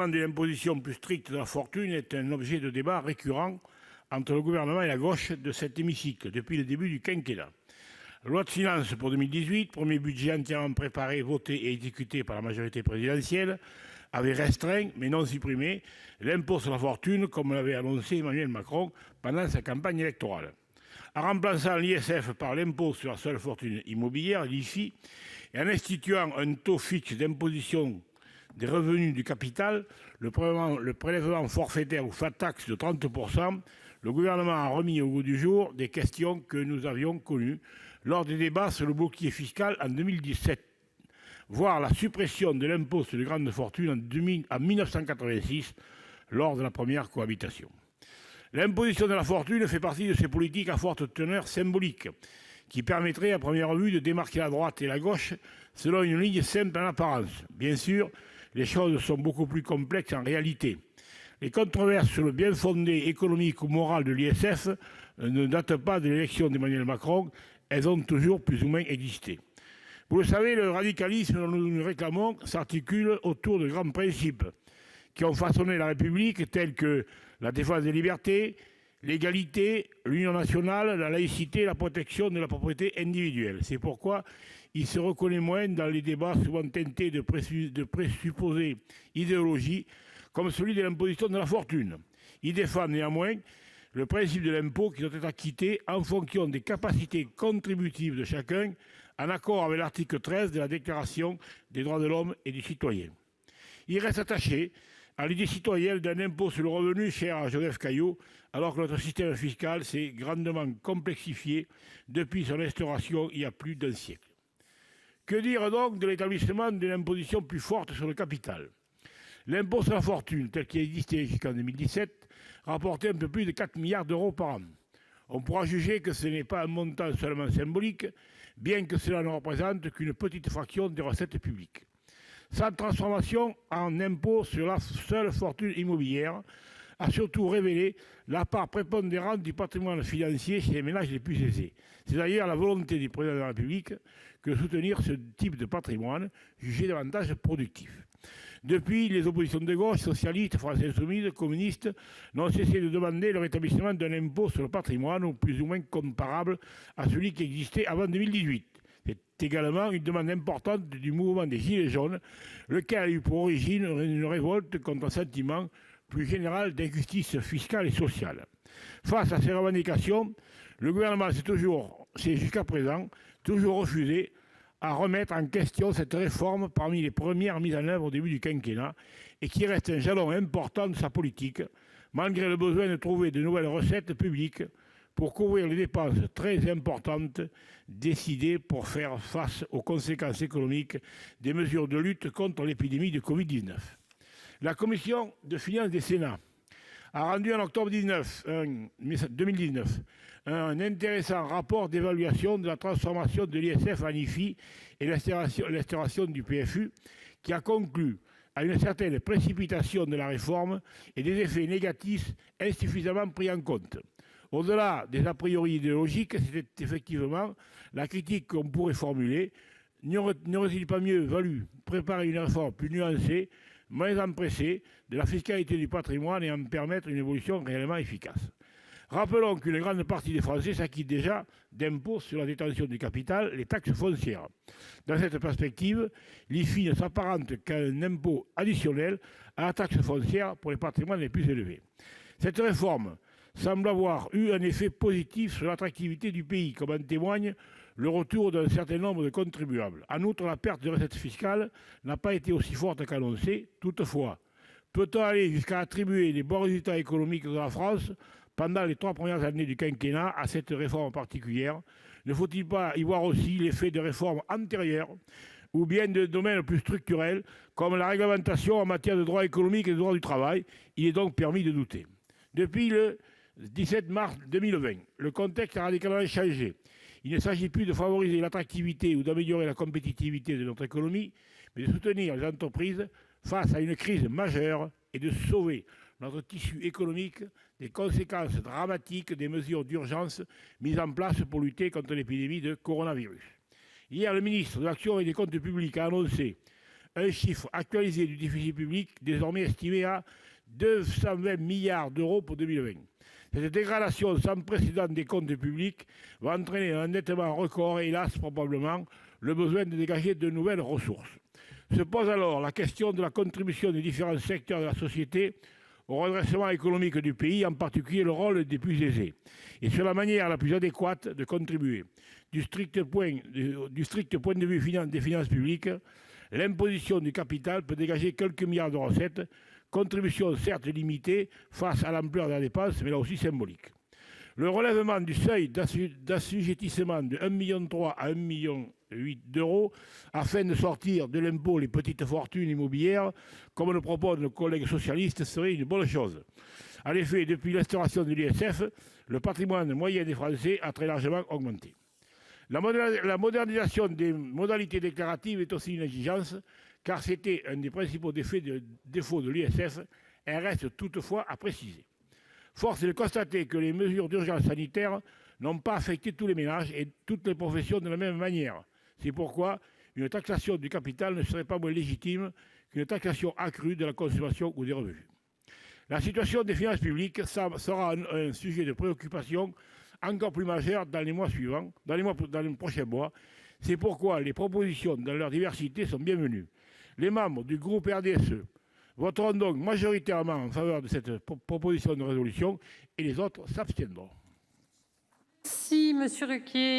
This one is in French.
De l'imposition plus stricte de la fortune est un objet de débat récurrent entre le gouvernement et la gauche de cet hémicycle depuis le début du quinquennat. La loi de finances pour 2018, premier budget entièrement préparé, voté et exécuté par la majorité présidentielle, avait restreint, mais non supprimé, l'impôt sur la fortune, comme l'avait annoncé Emmanuel Macron pendant sa campagne électorale. En remplaçant l'ISF par l'impôt sur la seule fortune immobilière, l'IFI, et en instituant un taux fixe d'imposition des revenus du capital, le prélèvement forfaitaire ou flat tax de 30%, le gouvernement a remis au goût du jour des questions que nous avions connues lors des débats sur le bouclier fiscal en 2017, voire la suppression de l'impôt sur les grandes fortunes en 1986, lors de la première cohabitation. L'imposition de la fortune fait partie de ces politiques à forte teneur symbolique, qui permettrait à première vue de démarquer la droite et la gauche selon une ligne simple en apparence. Bien sûr, les choses sont beaucoup plus complexes en réalité. Les controverses sur le bien fondé économique ou moral de l'ISF ne datent pas de l'élection d'Emmanuel Macron, elles ont toujours plus ou moins existé. Vous le savez, le radicalisme dont nous nous réclamons s'articule autour de grands principes qui ont façonné la République, tels que la défense des libertés, l'égalité, l'union nationale, la laïcité, la protection de la propriété individuelle. C'est pourquoi il se reconnaît moins dans les débats souvent teintés de présupposées idéologies, comme celui de l'imposition de la fortune. Il défend néanmoins le principe de l'impôt qui doit être acquitté en fonction des capacités contributives de chacun, en accord avec l'article 13 de la Déclaration des droits de l'homme et du citoyen. Il reste attaché à l'idée citoyenne d'un impôt sur le revenu cher à Joseph Caillaux, alors que notre système fiscal s'est grandement complexifié depuis son instauration il y a plus d'un siècle. Que dire donc de l'établissement d'une imposition plus forte sur le capital ? L'impôt sur la fortune, tel qu'il existait jusqu'en 2017, rapportait un peu plus de 4 milliards d'euros par an. On pourra juger que ce n'est pas un montant seulement symbolique, bien que cela ne représente qu'une petite fraction des recettes publiques. Sa transformation en impôt sur la seule fortune immobilière a surtout révélé la part prépondérante du patrimoine financier chez les ménages les plus aisés. C'est d'ailleurs la volonté du président de la République que de soutenir ce type de patrimoine, jugé davantage productif. Depuis, les oppositions de gauche, socialistes, France insoumise, communistes, n'ont cessé de demander le rétablissement d'un impôt sur le patrimoine, ou plus ou moins comparable à celui qui existait avant 2018. C'est également une demande importante du mouvement des Gilets jaunes, lequel a eu pour origine une révolte contre un sentiment plus général d'injustice fiscale et sociale. Face à ces revendications, le gouvernement s'est jusqu'à présent toujours refusé à remettre en question cette réforme parmi les premières mises en œuvre au début du quinquennat et qui reste un jalon important de sa politique, malgré le besoin de trouver de nouvelles recettes publiques pour couvrir les dépenses très importantes décidées pour faire face aux conséquences économiques des mesures de lutte contre l'épidémie de Covid-19. La commission des finances du Sénat a rendu en octobre 2019 un intéressant rapport d'évaluation de la transformation de l'ISF en IFI et l'instauration du PFU, qui a conclu à une certaine précipitation de la réforme et des effets négatifs insuffisamment pris en compte. Au-delà des a priori idéologiques, c'était effectivement la critique qu'on pourrait formuler. N'aurait-il pas mieux valu préparer une réforme plus nuancée, moins empressée, de la fiscalité du patrimoine et en permettre une évolution réellement efficace ? Rappelons qu'une grande partie des Français s'acquittent déjà d'impôts sur la détention du capital, les taxes foncières. Dans cette perspective, l'IFI ne s'apparente qu'à un impôt additionnel à la taxe foncière pour les patrimoines les plus élevés. Cette réforme semble avoir eu un effet positif sur l'attractivité du pays, comme en témoigne le retour d'un certain nombre de contribuables. En outre, la perte de recettes fiscales n'a pas été aussi forte qu'annoncé. Toutefois, peut-on aller jusqu'à attribuer les bons résultats économiques de la France pendant les 3 premières années du quinquennat à cette réforme particulière ? Ne faut-il pas y voir aussi l'effet de réformes antérieures ou bien de domaines plus structurels, comme la réglementation en matière de droit économique et de droit du travail ? Il est donc permis de douter. Depuis le 17 mars 2020, le contexte a radicalement changé. Il ne s'agit plus de favoriser l'attractivité ou d'améliorer la compétitivité de notre économie, mais de soutenir les entreprises face à une crise majeure et de sauver notre tissu économique des conséquences dramatiques des mesures d'urgence mises en place pour lutter contre l'épidémie de coronavirus. Hier, le ministre de l'Action et des Comptes publics a annoncé un chiffre actualisé du déficit public désormais estimé à 220 milliards d'euros pour 2020. Cette dégradation sans précédent des comptes publics va entraîner un endettement record et, hélas, probablement, le besoin de dégager de nouvelles ressources. Se pose alors la question de la contribution des différents secteurs de la société au redressement économique du pays, en particulier le rôle des plus aisés, et sur la manière la plus adéquate de contribuer. Du strict point de vue des finances publiques, l'imposition du capital peut dégager quelques milliards de recettes, contribution certes limitée face à l'ampleur de la dépense, mais là aussi symbolique. Le relèvement du seuil d'assujettissement de 1,3 million à 1,8 million d'euros afin de sortir de l'impôt les petites fortunes immobilières, comme le proposent nos collègues socialistes, serait une bonne chose. En effet, depuis l'instauration de l'ISF, le patrimoine moyen des Français a très largement augmenté. La modernisation des modalités déclaratives est aussi une exigence, car c'était un des principaux défauts de l'ISF. Elle reste toutefois à préciser. Force est de constater que les mesures d'urgence sanitaire n'ont pas affecté tous les ménages et toutes les professions de la même manière. C'est pourquoi une taxation du capital ne serait pas moins légitime qu'une taxation accrue de la consommation ou des revenus. La situation des finances publiques sera un sujet de préoccupation encore plus majeur dans les prochains mois. C'est pourquoi les propositions dans leur diversité sont bienvenues. Les membres du groupe RDSE voteront donc majoritairement en faveur de cette proposition de résolution et les autres s'abstiendront. Merci, Monsieur Ruquier.